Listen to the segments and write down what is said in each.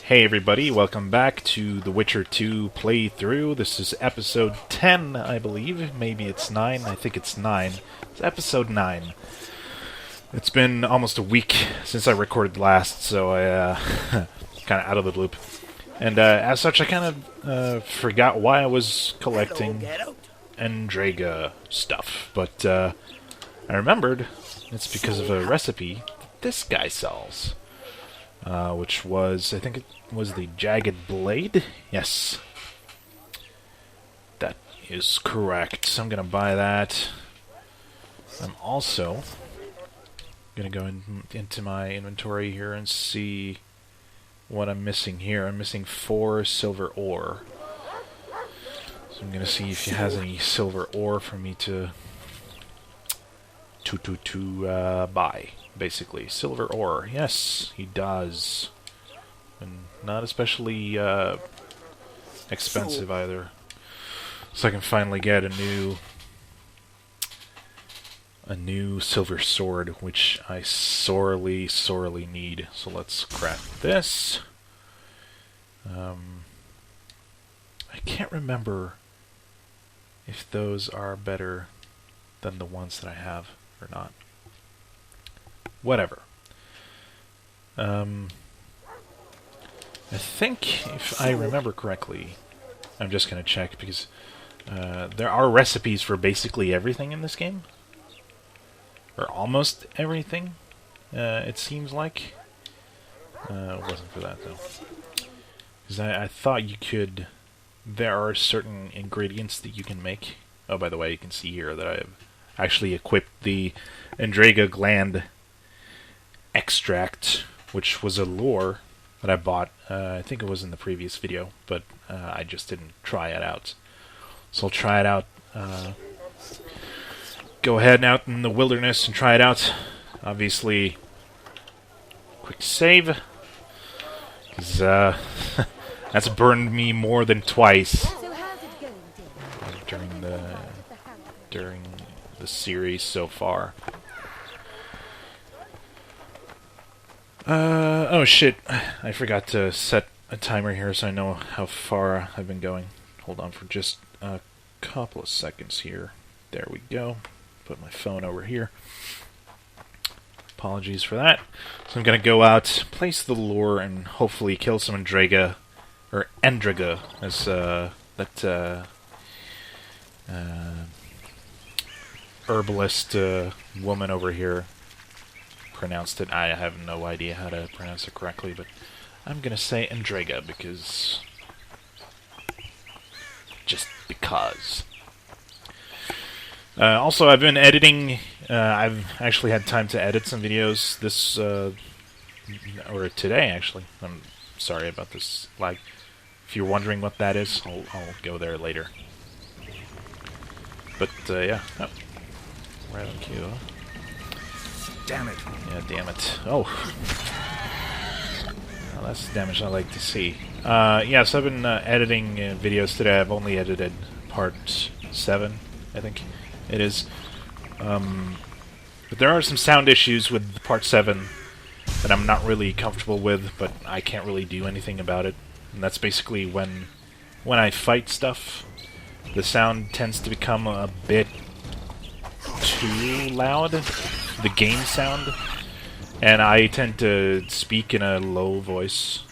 Hey everybody, welcome back to The Witcher 2 playthrough. This is episode 10, I believe. Maybe it's 9. I think it's 9. It's episode 9. It's been almost a week since I recorded last, so I kind of out of the loop. And as such, I kind of forgot why I was collecting Endrega stuff. But I remembered it's because of a recipe that this guy sells. Which was, I think it was the Jagged Blade? Yes. That is correct. So I'm going to buy that. I'm also going to go into my inventory here and see what I'm missing here. I'm missing 4 silver ore. So I'm going to see if he has any silver ore for me to buy. Basically, silver ore. Yes, he does. And not especially expensive either. So I can finally get a new silver sword, which I sorely need. So let's craft this. I can't remember if those are better than the ones that I have or not. Whatever. I think, if I remember correctly, I'm just going to check because there are recipes for basically everything in this game. Or almost everything, it seems like. It wasn't for that, though. Because I thought you could... There are certain ingredients that you can make. Oh, by the way, you can see here that I've actually equipped the Endrega gland extract, which was a lure that I bought. I think it was in the previous video, but I just didn't try it out. So I'll try it out. Go ahead out in the wilderness and try it out. Obviously, quick save, because that's burned me more than twice during the series so far. Oh shit, I forgot to set a timer here so I know how far I've been going. Hold on for just a couple of seconds here. There we go. Put my phone over here. Apologies for that. So I'm gonna go out, place the lure, and hopefully kill some Endrega, or Endrega, as that herbalist woman over here pronounced it. I have no idea how to pronounce it correctly, but I'm gonna say Endrega because... just because. Also, I've been editing... I've actually had time to edit some videos this... or today, actually. I'm sorry about this lag. If you're wondering what that is, I'll go there later. But, yeah. Oh. Right on cue, huh? Damn it. Yeah, damn it. Oh. Well, that's the damage I like to see. Yeah, so I've been editing videos today. I've only edited part 7, I think it is. But there are some sound issues with part 7 that I'm not really comfortable with, but I can't really do anything about it. And that's basically when I fight stuff, the sound tends to become a bit too loud, the game sound, and I tend to speak in a low voice.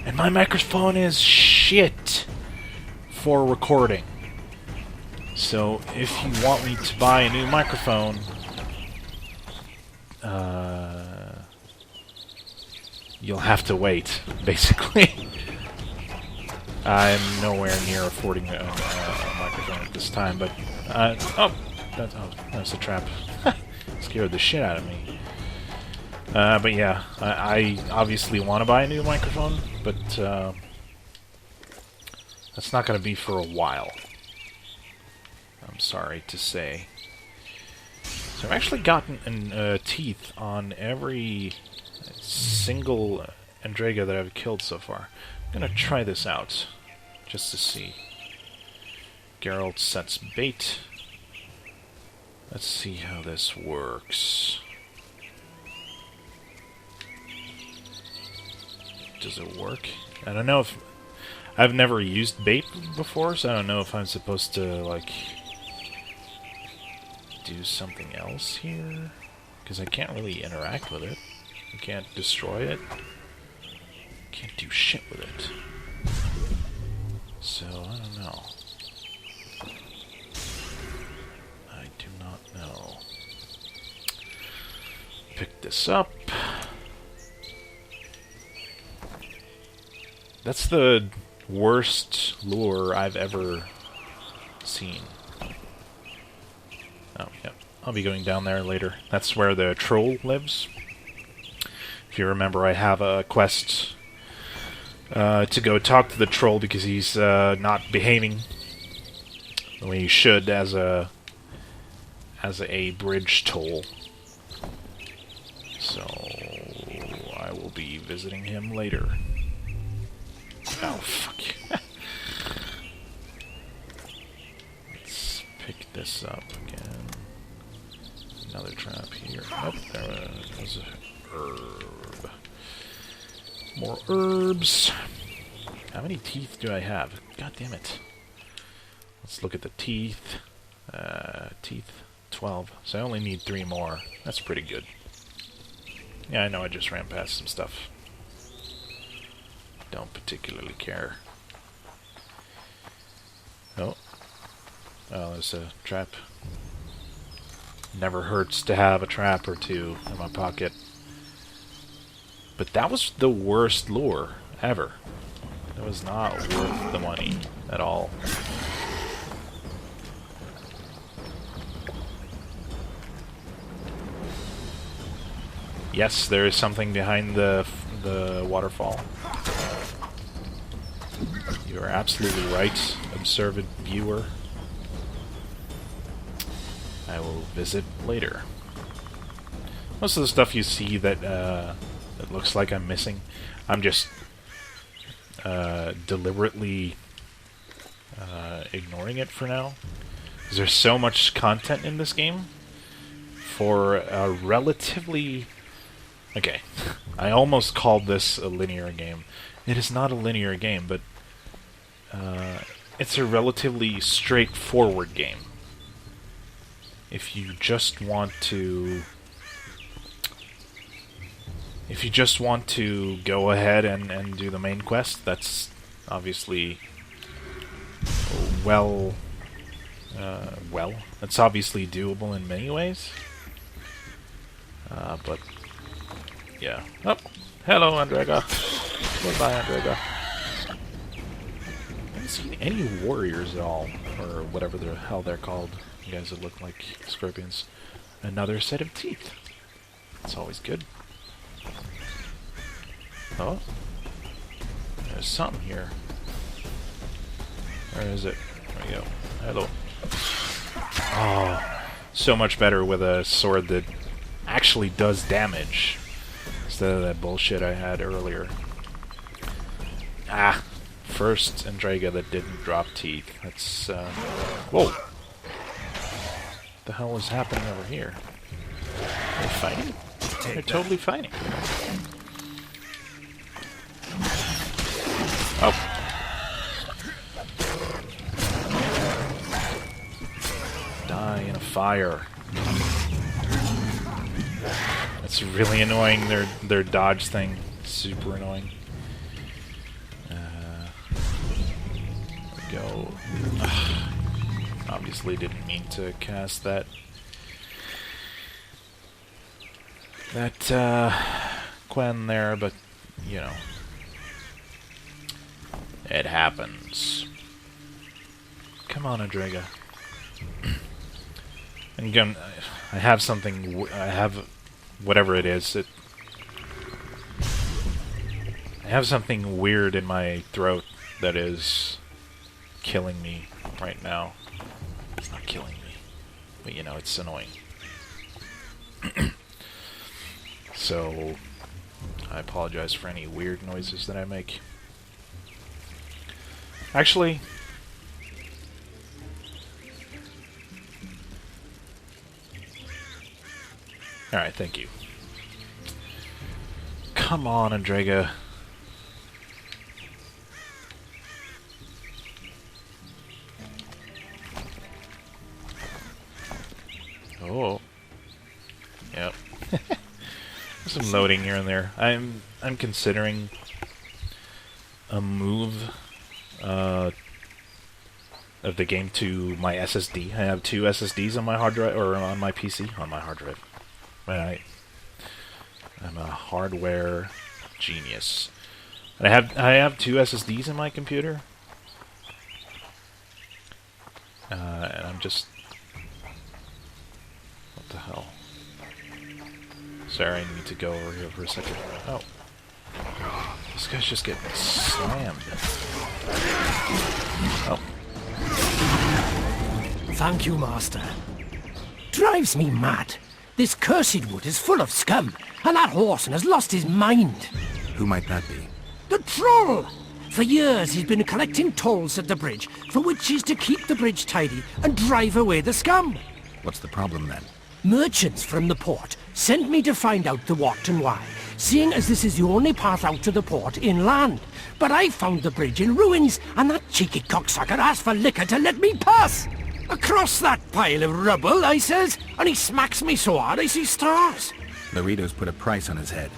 And my microphone is shit for recording. So if you want me to buy a new microphone, you'll have to wait, basically. I'm nowhere near affording a microphone at this time, but... oh, that's a trap. Scared the shit out of me. But yeah, I obviously want to buy a new microphone, but that's not going to be for a while. I'm sorry to say. So I've actually gotten teeth on every single Endrega that I've killed so far. I'm going to try this out, just to see. Geralt sets bait. Let's see how this works. Does it work? I don't know if... I've never used bait before, so I don't know if I'm supposed to, like... do something else here? Because I can't really interact with it. I can't destroy it. Can't do shit with it. So, I don't know. I do not know. Pick this up. That's the worst lure I've ever seen. Oh, yep. I'll be going down there later. That's where the troll lives. If you remember, I have a quest to go talk to the troll because he's not behaving the way he should as a bridge toll. So I will be visiting him later. Oh, fuck. Let's pick this up again. Another trap here. Oh, there was a herb. More herbs. How many teeth do I have? God damn it. Let's look at the teeth. Teeth, 12. So I only need 3 more. That's pretty good. Yeah, I know I just ran past some stuff. Don't particularly care. Oh. Oh, there's a trap. Never hurts to have a trap or two in my pocket. But that was the worst lure ever. It was not worth the money at all. Yes, there is something behind the waterfall. You are absolutely right, observant viewer. I will visit later. Most of the stuff you see that it looks like I'm missing, I'm just deliberately ignoring it for now. Because there's so much content in this game for a relatively... Okay, I almost called this a linear game. It is not a linear game, but it's a relatively straightforward game. If you just want to go ahead and do the main quest, that's obviously that's obviously doable in many ways. But yeah. Oh, hello, Andrega. Goodbye, Andrega. I haven't seen any warriors at all, or whatever the hell they're called. You guys that look like scorpions. Another set of teeth. That's always good. Oh, there's something here. Where is it? There we go. Hello. Oh, so much better with a sword that actually does damage instead of that bullshit I had earlier. Ah, first Andrega that didn't drop teeth. That's whoa. What the hell is happening over here? Are they fighting? They're totally fighting. Oh. Die in a fire. That's really annoying, their dodge thing. Super annoying. There we go. Ugh. Obviously didn't mean to cast that Quen there, but you know, it happens. Come on, Andrega. And again, I have something. I have whatever it is. I have something weird in my throat that is killing me right now. It's not killing me, but you know, it's annoying. So, I apologize for any weird noises that I make. Actually, alright, thank you. Come on, Andrega. some loading here and there. I'm considering a move of the game to my SSD. I have 2 SSDs on my hard drive, or on my PC, on my hard drive. I'm a hardware genius. I have 2 SSDs in my computer, and I'm just, what the hell? Sorry, I need to go over here for a second. Oh, this guy's just getting slammed. Oh. Thank you, Master. Drives me mad. This cursed wood is full of scum, and that horseman has lost his mind. Who might that be? The troll! For years he's been collecting tolls at the bridge, for which is to keep the bridge tidy and drive away the scum. What's the problem then? Merchants from the port sent me to find out the what and why, seeing as this is the only path out to the port inland. But I found the bridge in ruins, and that cheeky cocksucker asked for liquor to let me pass. Across that pile of rubble, I says, and he smacks me so hard I see stars. Laredo's put a price on his head.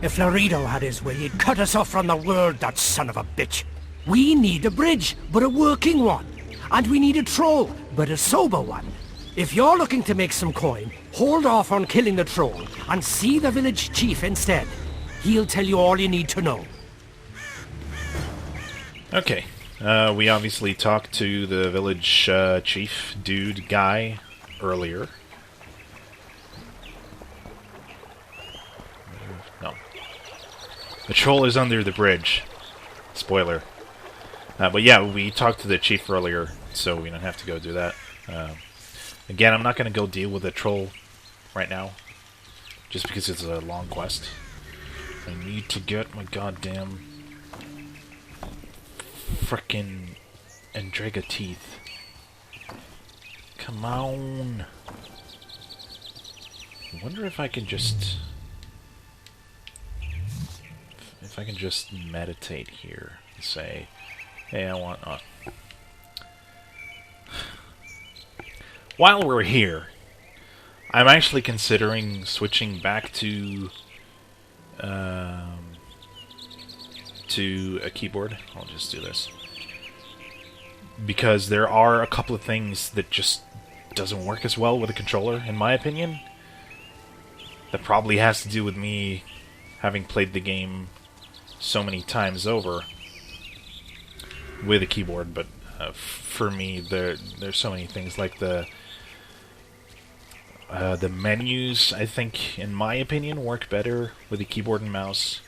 If Laredo had his way, he'd cut us off from the world, that son of a bitch. We need a bridge, but a working one. And we need a troll, but a sober one. If you're looking to make some coin, hold off on killing the troll and see the village chief instead. He'll tell you all you need to know. Okay. We obviously talked to the village chief dude guy earlier. No. The troll is under the bridge. Spoiler. But yeah, we talked to the chief earlier, so we don't have to go do that. Again, I'm not going to go deal with the troll right now, just because it's a long quest. I need to get my goddamn frickin' Andrega teeth. Come on. I wonder if I can just... If I can just meditate here and say, hey, I want... While we're here, I'm actually considering switching back to a keyboard. I'll just do this. Because there are a couple of things that just doesn't work as well with a controller, in my opinion. That probably has to do with me having played the game so many times over with a keyboard, but for me, there's so many things like the menus, I think, in my opinion, work better with a keyboard and mouse.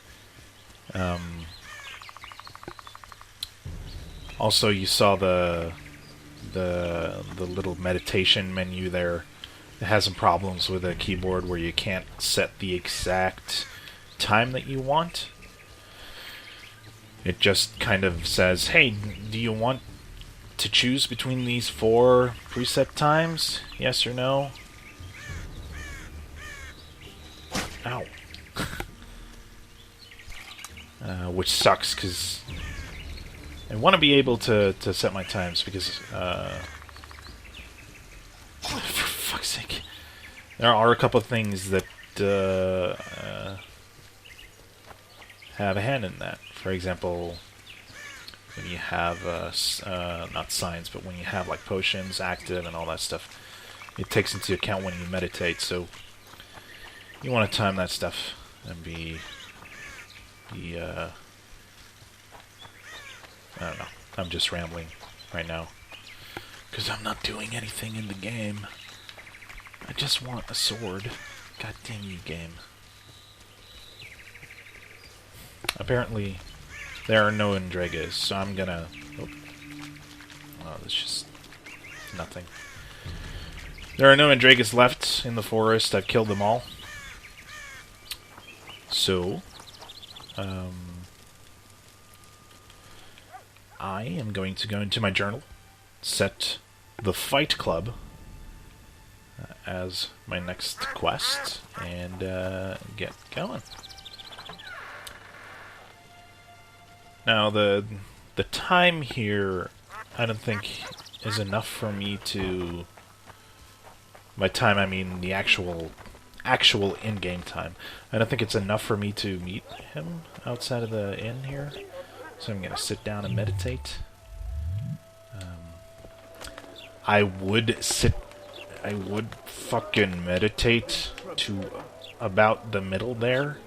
Also, you saw the little meditation menu there. It has some problems with a keyboard where you can't set the exact time that you want. It just kind of says, hey, do you want to choose between these 4 preset times? Yes or no? Ow. Which sucks, because I want to be able to set my times, because, for fuck's sake, there are a couple of things that have a hand in that. For example, when you have, not signs, but when you have, like, potions active and all that stuff, it takes into account when you meditate, so you want to time that stuff and be I don't know. I'm just rambling right now, because I'm not doing anything in the game. I just want a sword. God damn you, game. Apparently, there are no Andregas, so I'm gonna... Oh, that's just nothing. There are no Andregas left in the forest. I've killed them all. So, I am going to go into my journal, set the Fight Club as my next quest, and get going. Now, the time here, I don't think is enough for me to... By time, I mean the actual actual in-game time. I don't think it's enough for me to meet him outside of the inn here. So I'm gonna sit down and meditate. I would fucking meditate to about the middle there,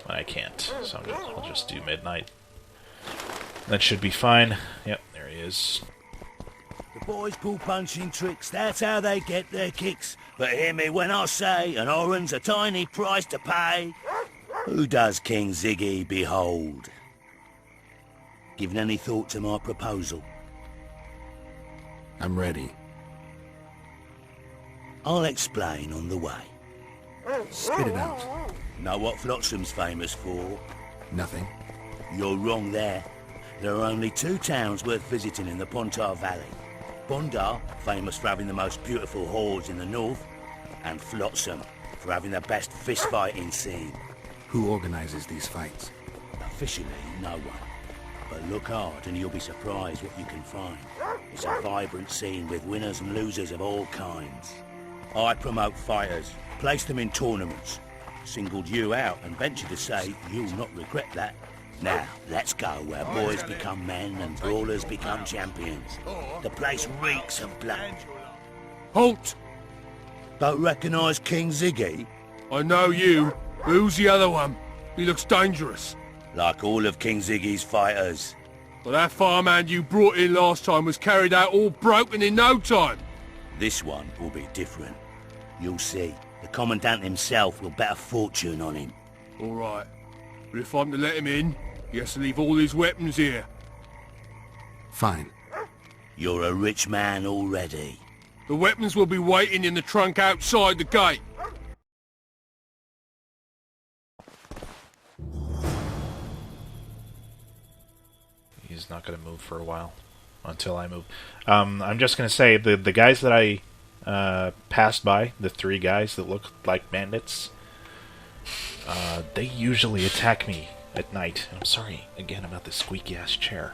but I can't. So I'll just do midnight. That should be fine. Yep, there he is. The boys pull punching tricks, that's how they get their kicks. But hear me when I say, an oran's a tiny price to pay. Who does King Ziggy behold? Given any thought to my proposal? I'm ready. I'll explain on the way. Spit it out. Know what Flotsam's famous for? Nothing. You're wrong there. There are only two towns worth visiting in the Pontar Valley. Bondar, famous for having the most beautiful whores in the north, and Flotsam, for having the best fist-fighting scene. Who organizes these fights? Officially, no one. But look hard and you'll be surprised what you can find. It's a vibrant scene with winners and losers of all kinds. I promote fighters, place them in tournaments. Singled you out and venture to say you'll not regret that. Now, let's go where boys become men and brawlers become champions. The place reeks of blood. Halt! Don't recognise King Ziggy? I know you. Who's the other one? He looks dangerous. Like all of King Ziggy's fighters. Well, that farmhand you brought in last time was carried out all broken in no time. This one will be different. You'll see. The Commandant himself will bet a fortune on him. All right. But if I'm to let him in, he has to leave all his weapons here. Fine. You're a rich man already. The weapons will be waiting in the trunk outside the gate. He's not going to move for a while until I move. I'm just going to say the guys that I passed by, the three guys that look like bandits, they usually attack me at night. I'm sorry again about this squeaky ass chair.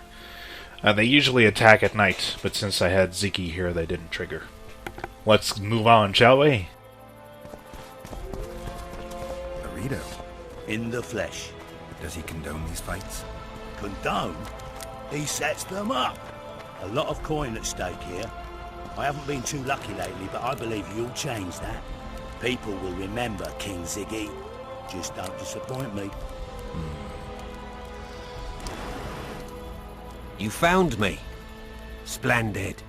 They usually attack at night, but since I had Ziki here, they didn't trigger. Let's move on, shall we? Burrito. In the flesh. Does he condone these fights? Condone? He sets them up. A lot of coin at stake here. I haven't been too lucky lately, but I believe you'll change that. People will remember King Ziggy. Just don't disappoint me. You found me. Splendid.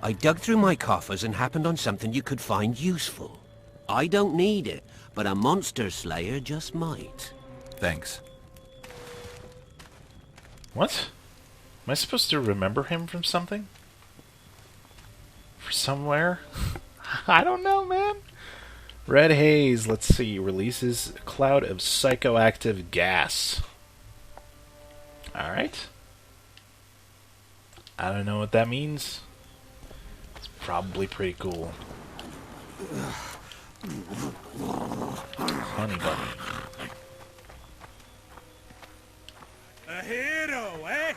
I dug through my coffers and happened on something you could find useful. I don't need it, but a monster slayer just might. Thanks. What? Am I supposed to remember him from something? For somewhere? I don't know, man. Red haze, let's see, releases a cloud of psychoactive gas. Alright. I don't know what that means. It's probably pretty cool. Honey bunny. A hero, eh?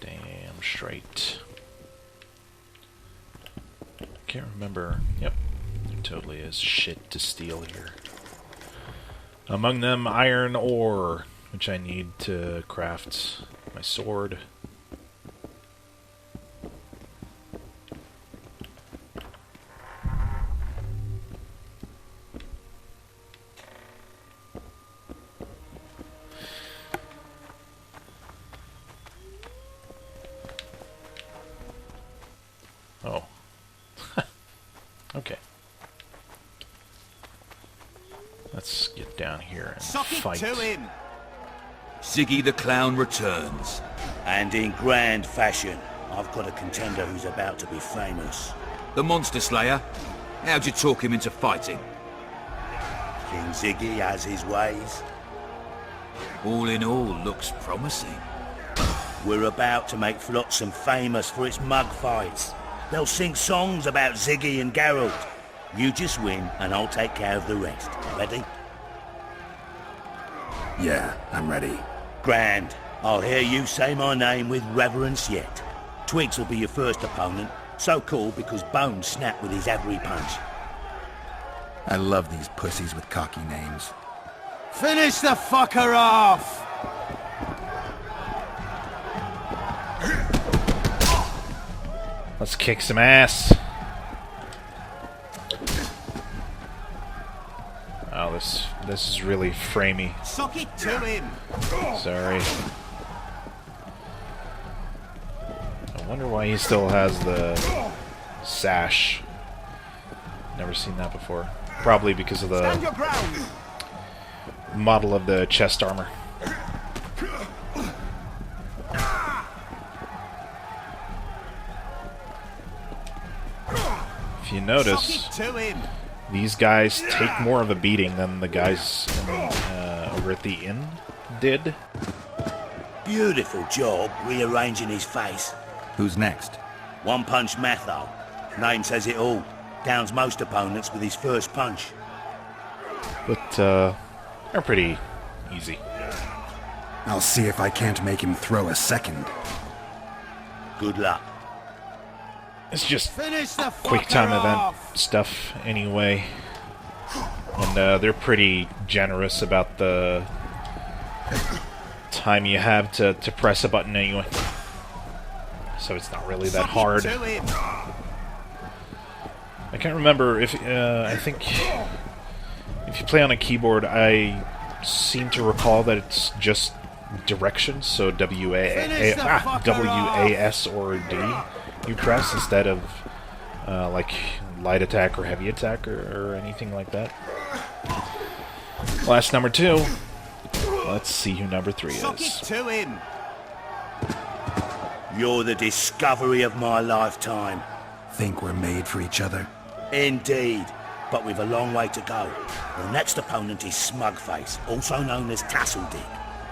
Damn straight. Can't remember. Yep. There totally is shit to steal here. Among them, iron ore, which I need to craft my sword. Oh. Okay. Let's get down here and fight. To him. Ziggy the Clown returns. And in grand fashion. I've got a contender who's about to be famous. The Monster Slayer. How'd you talk him into fighting? King Ziggy has his ways. All in all, looks promising. We're about to make Flotsam famous for its mug fights. They'll sing songs about Ziggy and Geralt. You just win, and I'll take care of the rest. Ready? Yeah, I'm ready. Grand. I'll hear you say my name with reverence yet. Twigs will be your first opponent. So called because Bones snapped with his every punch. I love these pussies with cocky names. Finish the fucker off! Let's kick some ass. Oh, this is really framey. Suck it to him! Sorry. I wonder why he still has the sash. Never seen that before. Probably because of Stand your the ground! model of the chest armor. If you notice, Suck it to him! these guys take more of a beating than the guys over at the inn did. Beautiful job rearranging his face. Who's next? One punch Matho. Name says it all. Downs most opponents with his first punch. But they're pretty easy. I'll see if I can't make him throw a second. Good luck. It's just Finish the quick time fucker event off! stuff anyway. And they're pretty generous about the time you have to press a button anyway. So it's not really that Suck it hard. to him. I can't remember if I think if you play on a keyboard, I seem to recall that it's just directions, so W-A-S or D you press instead of like light attack or heavy attack or anything like that. Last number 2. Let's see who number 3 Suck it is. to him. You're the discovery of my lifetime. Think we're made for each other? Indeed, but we've a long way to go. Your next opponent is Smugface, also known as Tasseldick.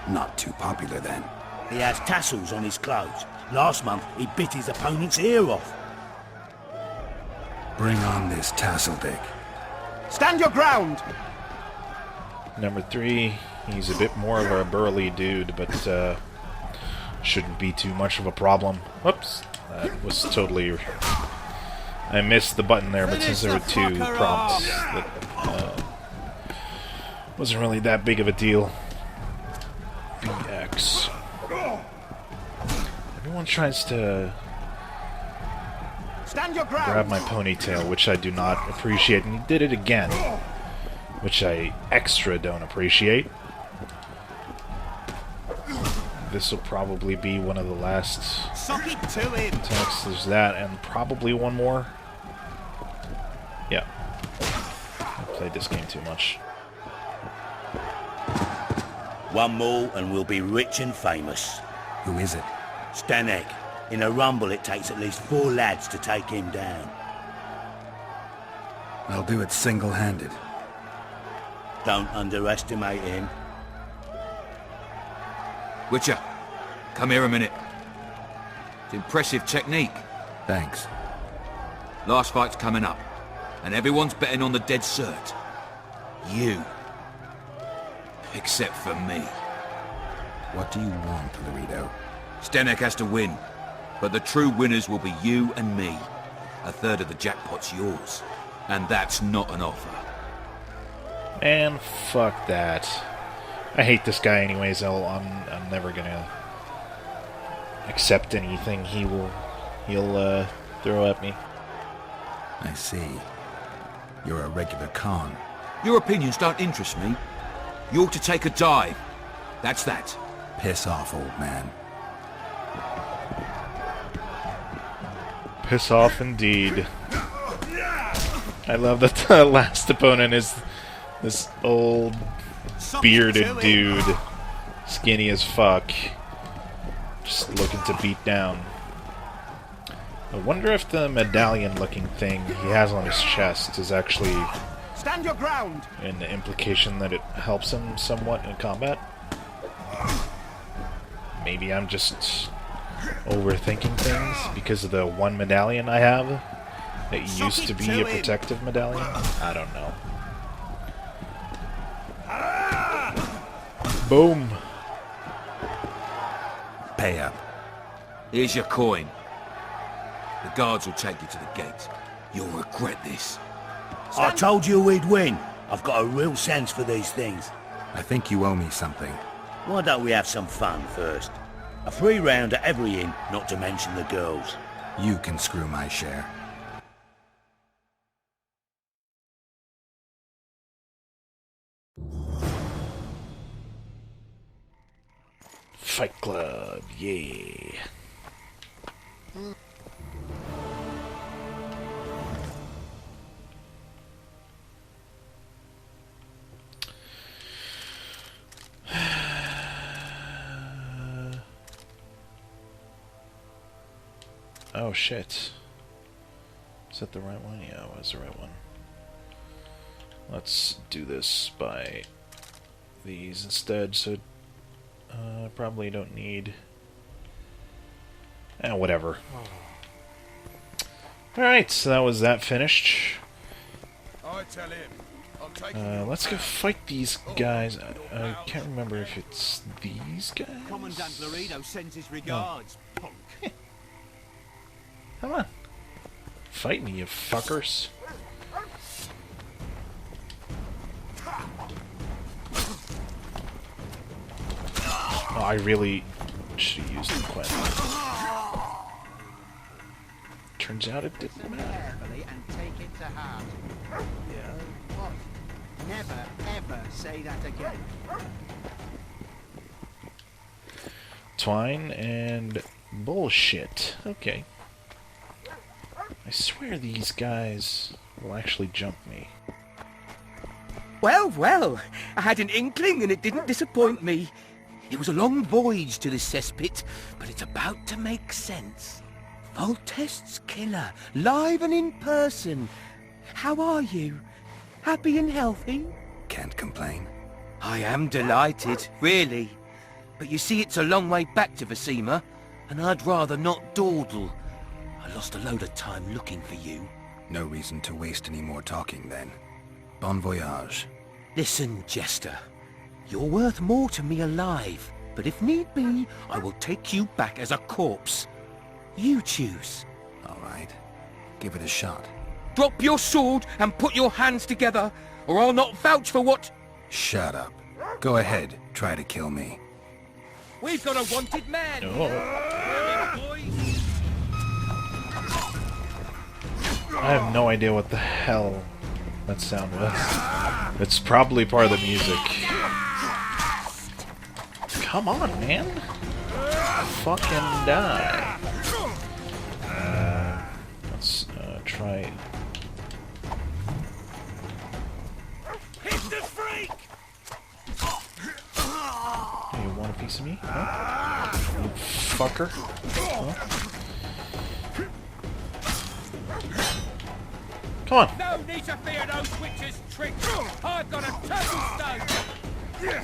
Not too popular then. He has tassels on his clothes. Last month, he bit his opponent's ear off. Bring on this Tasseldick. Stand your ground! Number 3, he's a bit more of a burly dude, but shouldn't be too much of a problem. Whoops, that was totally... I missed the button there, but since there were 2 prompts, that wasn't really that big of a deal. BX. Everyone tries to Stand your ground! grab my ponytail, which I do not appreciate, and he did it again, which I extra don't appreciate. This will probably be one of the last Suck it to him! attacks. There's that, and probably one more. Yeah. I played this game too much. One more and we'll be rich and famous. Who is it? Stanek. In a rumble, it takes at least 4 lads to take him down. I'll do it single-handed. Don't underestimate him. Witcher, come here a minute. It's impressive technique. Thanks. Last fight's coming up, and everyone's betting on the dead cert. You. Except for me. What do you want, Laredo? Stanek has to win, but the true winners will be you and me. A third of the jackpot's yours, and that's not an offer. Man, fuck that. I hate this guy anyways. I'm never gonna accept anything he'll throw at me. I see. You're a regular con. Your opinions don't interest me. You ought to take a dive. That's that. Piss off, old man. Piss off indeed. I love that the last opponent is this old bearded dude, skinny as fuck, just looking to beat down. I wonder if the medallion-looking thing he has on his chest is actually Stand your ground! an implication that it helps him somewhat in combat. Maybe I'm just overthinking things because of the one medallion I have that used to be a protective medallion. I don't know. Boom. Pay up. Here's your coin. The guards will take you to the gate. You'll regret this. I told you we'd win. I've got a real sense for these things. I think you owe me something. Why don't we have some fun first? A free round at every inn, not to mention the girls. You can screw my share. Fight Club, yeah. Oh shit. Is that the right one? Yeah, it was the right one. Let's do this by these instead, so probably don't need... whatever. Alright, so that was that finished. I tell him. I'm taking Let's go fight these guys. I can't remember if it's these guys? Commandant Laredo sends his regards, punk. Come on. Fight me, you fuckers. Oh, I really should have used the quest. Turns out it didn't matter. And take it to heart. What? Never, ever say that again. Twine and bullshit. Okay. I swear these guys will actually jump me. Well, well, I had an inkling and it didn't disappoint me. It was a long voyage to this cesspit, but it's about to make sense. Voltest's killer, live and in person. How are you? Happy and healthy? Can't complain. I am delighted, really. But you see, it's a long way back to Vasima, and I'd rather not dawdle. I lost a load of time looking for you. No reason to waste any more talking then. Bon voyage. Listen, Jester. You're worth more to me alive, but if need be, I will take you back as a corpse. You choose. All right. Give it a shot. Drop your sword and put your hands together, or I'll not vouch for what... Shut up. Go ahead. Try to kill me. We've got a wanted man! I have no idea what the hell that sound was. It's probably part of the music. Come on, man! Fucking die. Let's try... Hit the freak! Hey, you want a piece of me? Huh? You fucker? Huh? Come on! No need to fear those witches' tricks! I've got a turtle stone! Yeah,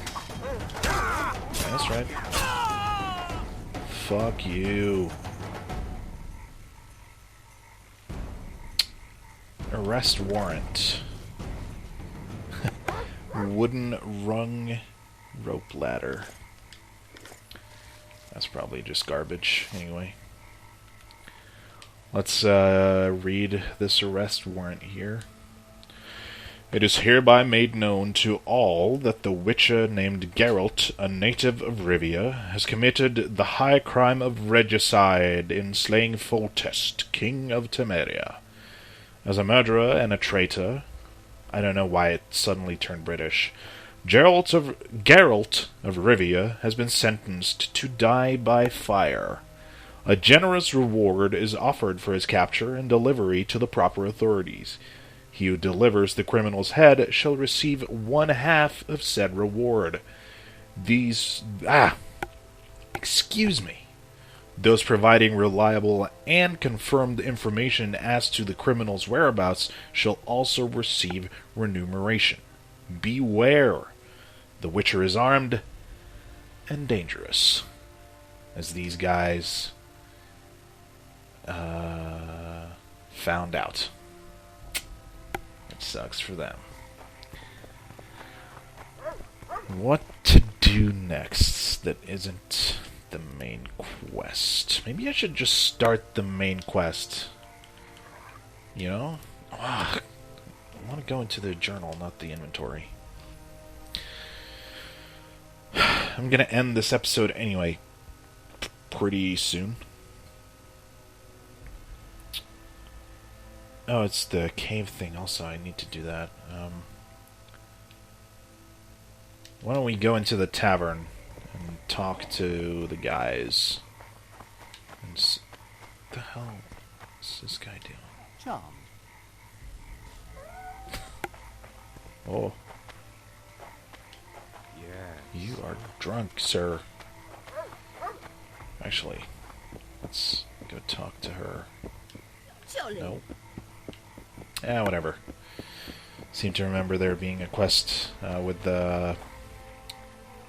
that's right. Fuck you. Arrest warrant. Wooden rung rope ladder. That's probably just garbage, anyway. Let's read this arrest warrant here. It is hereby made known to all that the witcher named Geralt, a native of Rivia, has committed the high crime of regicide in slaying Foltest, king of Temeria. As a murderer and a traitor, I don't know why it suddenly turned British, Geralt of Rivia has been sentenced to die by fire. A generous reward is offered for his capture and delivery to the proper authorities. He who delivers the criminal's head shall receive 1/2 of said reward. Excuse me. Those providing reliable and confirmed information as to the criminal's whereabouts shall also receive remuneration. Beware. The Witcher is armed and dangerous. As these guys found out. It sucks for them. What to do next that isn't the main quest? Maybe I should just start the main quest. You know? Ugh. want to go into the journal, not the inventory. I'm going to end this episode anyway pretty soon. Oh, it's the cave thing also. I need to do that. Why don't we go into the tavern and talk to the guys? And what the hell is this guy doing? Charmed. Oh. You are drunk, sir. Actually, let's go talk to her. No. Whatever. Seem to remember there being a quest with the...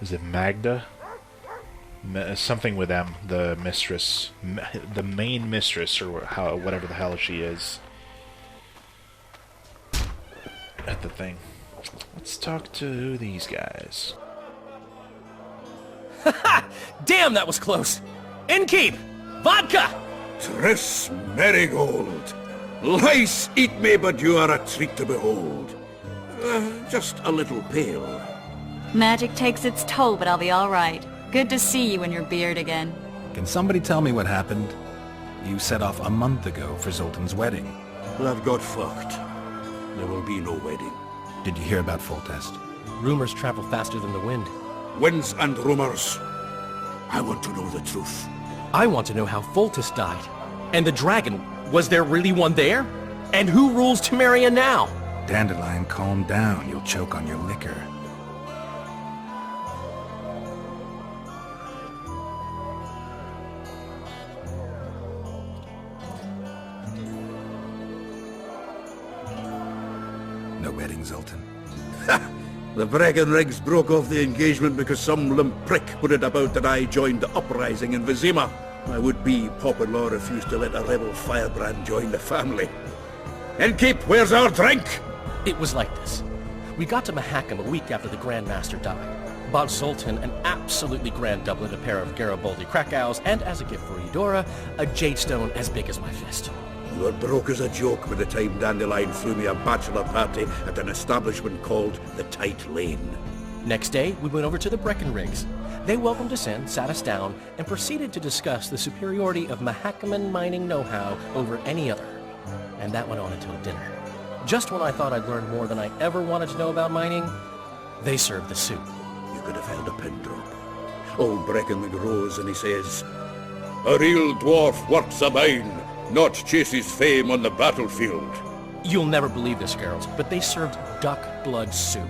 Is it Magda? Something with M. The mistress. The main mistress, or whatever the hell she is. At the thing. Let's talk to these guys. Damn, that was close! Innkeep! Vodka! Triss Marigold! Lice eat me, but you are a treat to behold. Just a little pale. Magic takes its toll, but I'll be all right. Good to see you and your beard again. Can somebody tell me what happened? You set off a month ago for Zoltan's wedding. That got fucked. There will be no wedding. Did you hear about Foltest? Rumors travel faster than the wind. Winds and rumors. I want to know the truth. I want to know how Foltest died. And the dragon, was there really one there? And who rules Temeria now? Dandelion, calm down. You'll choke on your liquor. No wedding, Zoltan. The Breckenrigs broke off the engagement because some limp prick put it about that I joined the uprising in Vizima. My would-be pop-in-law refused to let a rebel firebrand join the family. Innkeep, where's our drink? It was like this. We got to Mahakam a week after the Grand Master died. Bought Zoltan an absolutely grand doublet, a pair of Garibaldi Krakau's, and as a gift for Eudora, a jade stone as big as my fist. You were broke as a joke by the time Dandelion threw me a bachelor party at an establishment called the Tight Lane. Next day, we went over to the Breckenrigs. They welcomed us in, sat us down, and proceeded to discuss the superiority of Mahakaman mining know-how over any other. And that went on until dinner. Just when I thought I'd learned more than I ever wanted to know about mining, they served the soup. You could have held a pin drop. Old Breckenrig rose and he says, "A real dwarf works a mine, not chases fame on the battlefield." You'll never believe this, girls, but they served duck blood soup.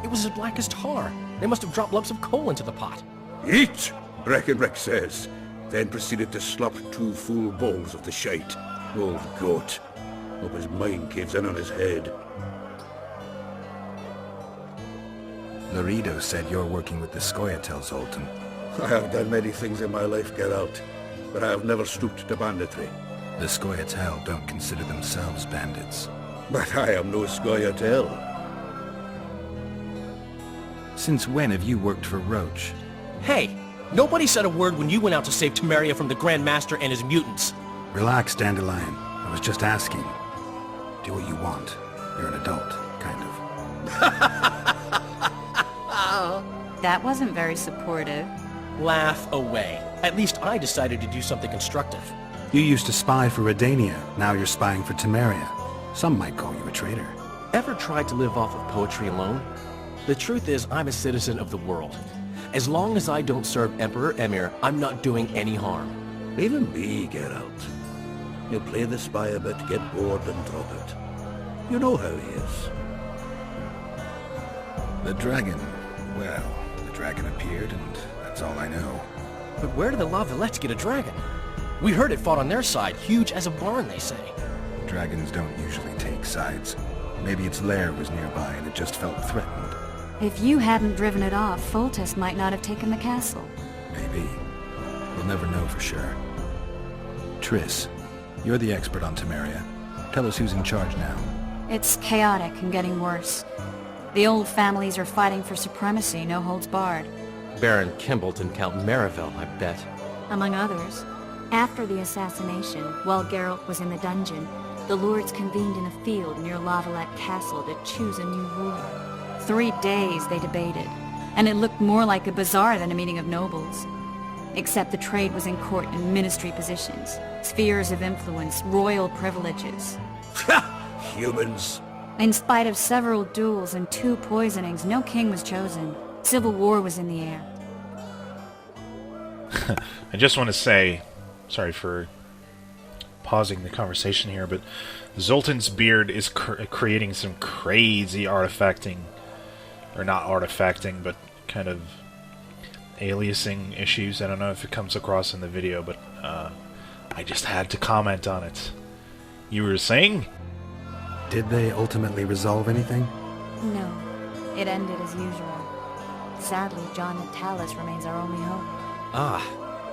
It was as black as tar. They must have dropped lumps of coal into the pot. "Eat," Breckenrig says, then proceeded to slurp 2 full bowls of the shite. Old goat. Hope his mind caves in on his head. Laredo said you're working with the Scoia'tael, Zoltan. I have done many things in my life, Geralt, but I have never stooped to banditry. The Scoia'tael don't consider themselves bandits. But I am no Scoia'tael. Since when have you worked for Roach? Hey, nobody said a word when you went out to save Temeria from the Grand Master and his mutants. Relax, Dandelion. I was just asking. Do what you want. You're an adult, kind of. That wasn't very supportive. Laugh away. At least I decided to do something constructive. You used to spy for Redania. Now you're spying for Temeria. Some might call you a traitor. Ever tried to live off of poetry alone? The truth is, I'm a citizen of the world. As long as I don't serve Emperor Emir, I'm not doing any harm. Even me, Geralt. You play the spy a bit, get bored and drop it. You know how he is. The dragon. Well, the dragon appeared, and that's all I know. But where did the La Villettes get a dragon? We heard it fought on their side, huge as a barn, they say. Dragons don't usually take sides. Maybe its lair was nearby and it just felt threatened. If you hadn't driven it off, Foltest might not have taken the castle. Maybe. We'll never know for sure. Triss, you're the expert on Temeria. Tell us who's in charge now. It's chaotic and getting worse. The old families are fighting for supremacy, no holds barred. Baron Kimbolt and Count Marivel, I bet. Among others. After the assassination, while Geralt was in the dungeon, the lords convened in a field near Lavalette Castle to choose a new ruler. 3 days they debated, and it looked more like a bazaar than a meeting of nobles. Except the trade was in court and ministry positions, spheres of influence, royal privileges. Humans. In spite of several duels and 2 poisonings, no king was chosen. Civil war was in the air. I just want to say, sorry for pausing the conversation here, but Zoltan's beard is creating some crazy artifacting, or not artifacting, but kind of aliasing issues. I don't know if it comes across in the video, but I just had to comment on it. You were saying? Did they ultimately resolve anything? No, it ended as usual. Sadly, John Natalis remains our only hope. Ah,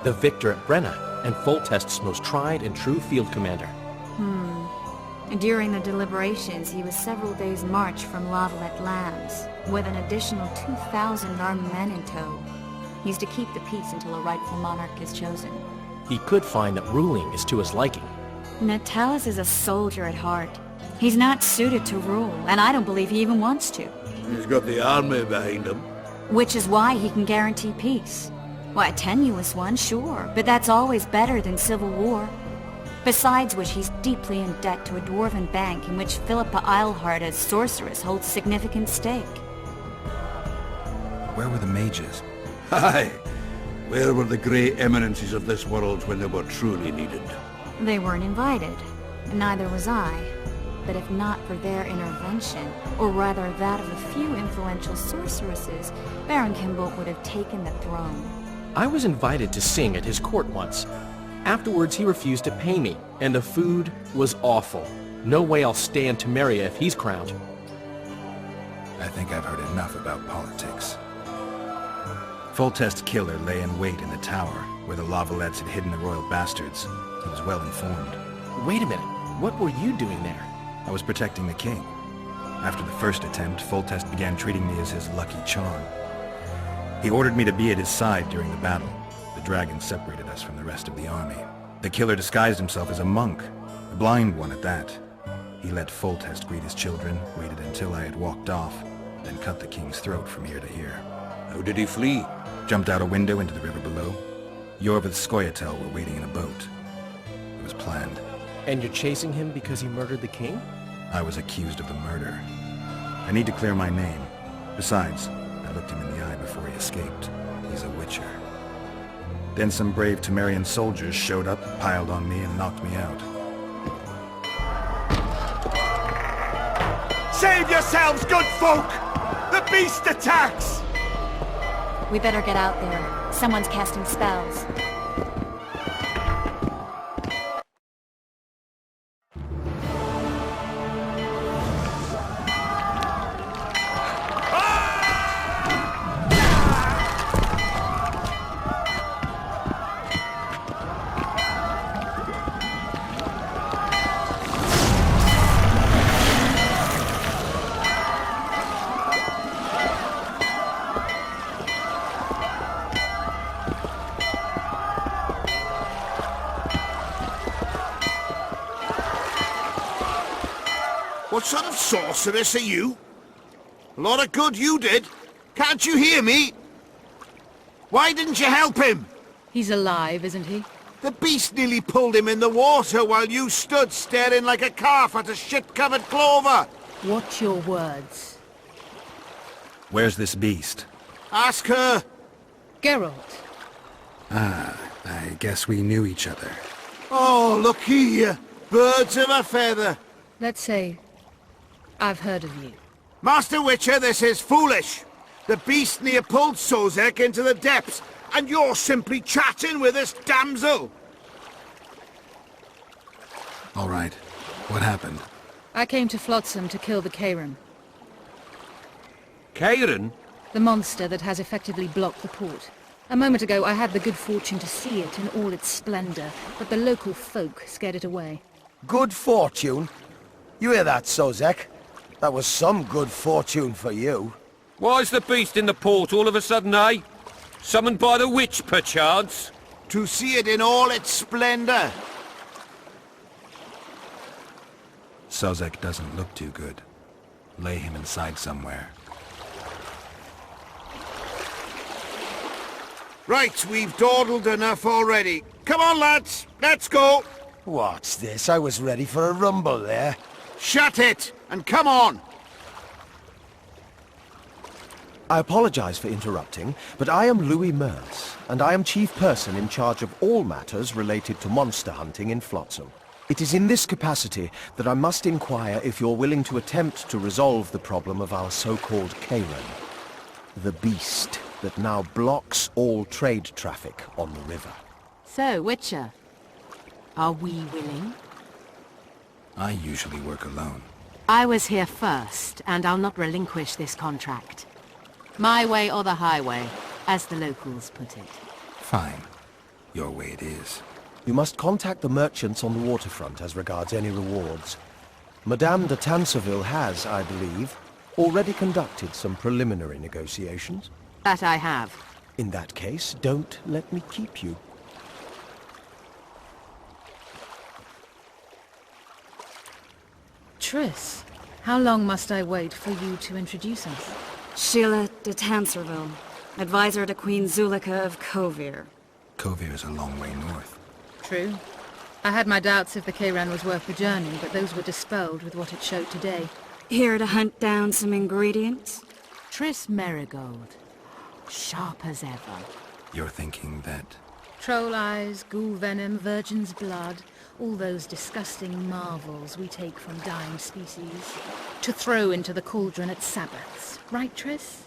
the victor at Brenna, and Foltest's most tried and true field commander. During the deliberations, he was several days' march from Lavalette lands, with an additional 2,000 armed men in tow. He's to keep the peace until a rightful monarch is chosen. He could find that ruling is to his liking. Natalis is a soldier at heart. He's not suited to rule, and I don't believe he even wants to. He's got the army behind him. Which is why he can guarantee peace. Why, a tenuous one, sure, but that's always better than civil war. Besides which, he's deeply in debt to a dwarven bank in which Philippa Eilhart as sorceress holds significant stake. Where were the mages? Aye. Where were the great eminences of this world when they were truly needed? They weren't invited. Neither was I. But if not for their intervention, or rather that of a few influential sorceresses, Baron Kimboldt would have taken the throne. I was invited to sing at his court once. Afterwards, he refused to pay me, and the food was awful. No way I'll stay in Temeria if he's crowned. I think I've heard enough about politics. Foltest's killer lay in wait in the tower, where the Lavalettes had hidden the royal bastards. He was well informed. Wait a minute. What were you doing there? I was protecting the king. After the first attempt, Foltest began treating me as his lucky charm. He ordered me to be at his side during the battle. The dragon separated us from the rest of the army. The killer disguised himself as a monk, a blind one at that. He let Foltest greet his children, waited until I had walked off, then cut the king's throat from ear to ear. How did he flee? Jumped out a window into the river below. Yorvith Skoyatel were waiting in a boat. It was planned. And you're chasing him because he murdered the king? I was accused of the murder. I need to clear my name. Besides, I looked him in the eye before he escaped. He's a witcher. Then some brave Temerian soldiers showed up, piled on me, and knocked me out. Save yourselves, good folk! The beast attacks! We better get out there. Someone's casting spells. What sort of sorceress are you? A lot of good you did. Can't you hear me? Why didn't you help him? He's alive, isn't he? The beast nearly pulled him in the water while you stood staring like a calf at a shit-covered clover. Watch your words. Where's this beast? Ask her. Geralt. Ah, I guess we knew each other. Oh, look here. Birds of a feather. Let's say I've heard of you. Master Witcher, this is foolish. The beast near pulled Sozek into the depths, and you're simply chatting with this damsel. All right. What happened? I came to Flotsam to kill the Kairan. Kairan? The monster that has effectively blocked the port. A moment ago I had the good fortune to see it in all its splendor, but the local folk scared it away. Good fortune? You hear that, Sozek? That was some good fortune for you. Why's the beast in the port all of a sudden, eh? Summoned by the witch, perchance? To see it in all its splendor. Sozek doesn't look too good. Lay him inside somewhere. Right, we've dawdled enough already. Come on, lads, let's go. What's this? I was ready for a rumble there. Shut it, and come on. I apologize for interrupting, but I am Louis Merce, and I am chief person in charge of all matters related to monster hunting in Flotsam. It is in this capacity that I must inquire if you're willing to attempt to resolve the problem of our so-called Karen, the beast that now blocks all trade traffic on the river. So, Witcher, are we willing? I usually work alone. I was here first, and I'll not relinquish this contract. My way or the highway, as the locals put it. Fine. Your way it is. You must contact the merchants on the waterfront as regards any rewards. Madame de Tancarville has, I believe, already conducted some preliminary negotiations. That I have. In that case, don't let me keep you. Triss, how long must I wait for you to introduce us? Sheila de Tancarville, advisor to Queen Zulika of Kovir. Kovir is a long way north. True. I had my doubts if the Kayran was worth the journey, but those were dispelled with what it showed today. Here to hunt down some ingredients? Triss Merigold. Sharp as ever. You're thinking that... Troll eyes, ghoul venom, virgin's blood, all those disgusting marvels we take from dying species, to throw into the cauldron at Sabbaths. Right, Triss?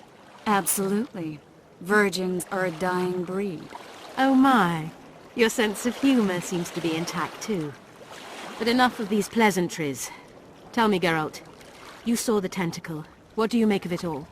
Absolutely. Virgins are a dying breed. Oh my. Your sense of humor seems to be intact too. But enough of these pleasantries. Tell me, Geralt. You saw the tentacle. What do you make of it all?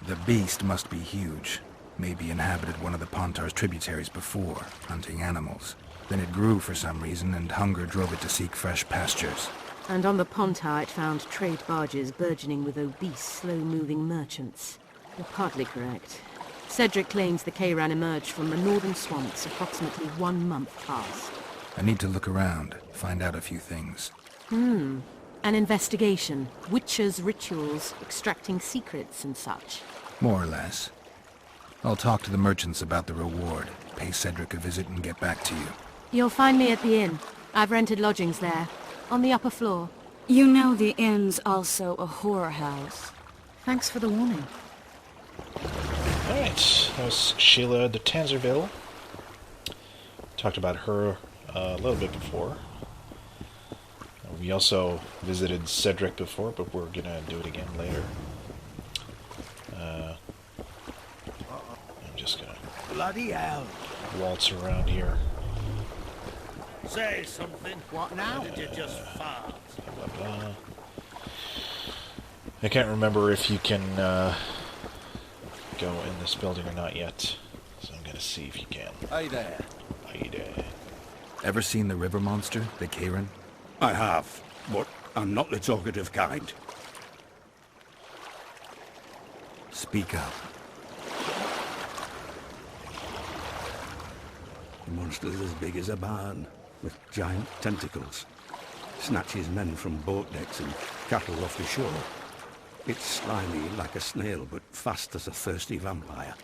The beast must be huge. Maybe inhabited one of the Pontar's tributaries before, hunting animals. Then it grew for some reason, and hunger drove it to seek fresh pastures. And on the Pontar it found trade barges burgeoning with obese, slow-moving merchants. You're partly correct. Cedric claims the Kayran emerged from the northern swamps approximately 1 month past. I need to look around, find out a few things. An investigation. Witchers' rituals, extracting secrets and such. More or less. I'll talk to the merchants about the reward, pay Cedric a visit and get back to you. You'll find me at the inn. I've rented lodgings there, on the upper floor. You know the inn's also a whorehouse. Thanks for the warning. Alright, that was Sheila de Tancarville. Talked about her a little bit before. We also visited Cedric before, but we're gonna do it again later. I'm just gonna Bloody hell. waltz around here. Say something. What now? Did you just fart? Blah, blah. I can't remember if you can go in this building or not yet, so I'm gonna see if you can. Hey there. Hey there. Ever seen the river monster, the Kayran? I have, but I'm not the talkative kind. Speak up. The monster's as big as a barn, with giant tentacles. Snatches men from boat decks and cattle off the shore. It's slimy like a snail, but fast as a thirsty vampire.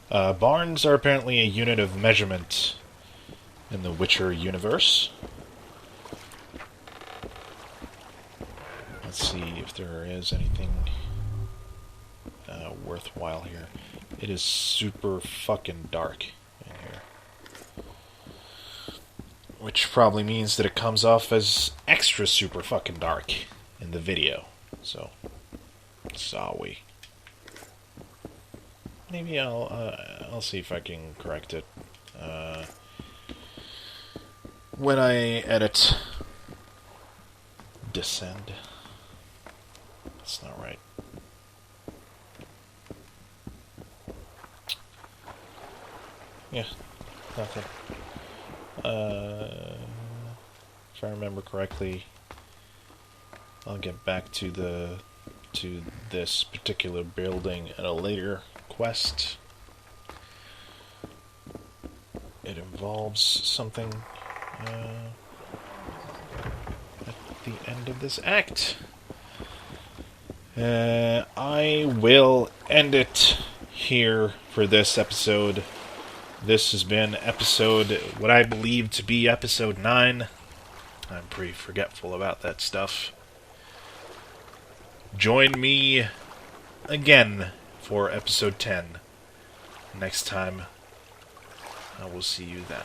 Barns are apparently a unit of measurement in the Witcher universe. Let's see if there is anything worthwhile here. It is super fucking dark in here. Which probably means that it comes off as extra super fucking dark in the video. So, sorry. Maybe I'll see if I can correct it when I edit. Descend. That's not right. Yeah, nothing. If I remember correctly, I'll get back to this particular building at a later quest. It involves something. I the end of this act. I will end it here for this episode. This has been what I believe to be episode 9. I'm pretty forgetful about that stuff. Join me again for episode 10 next time. I will see you then.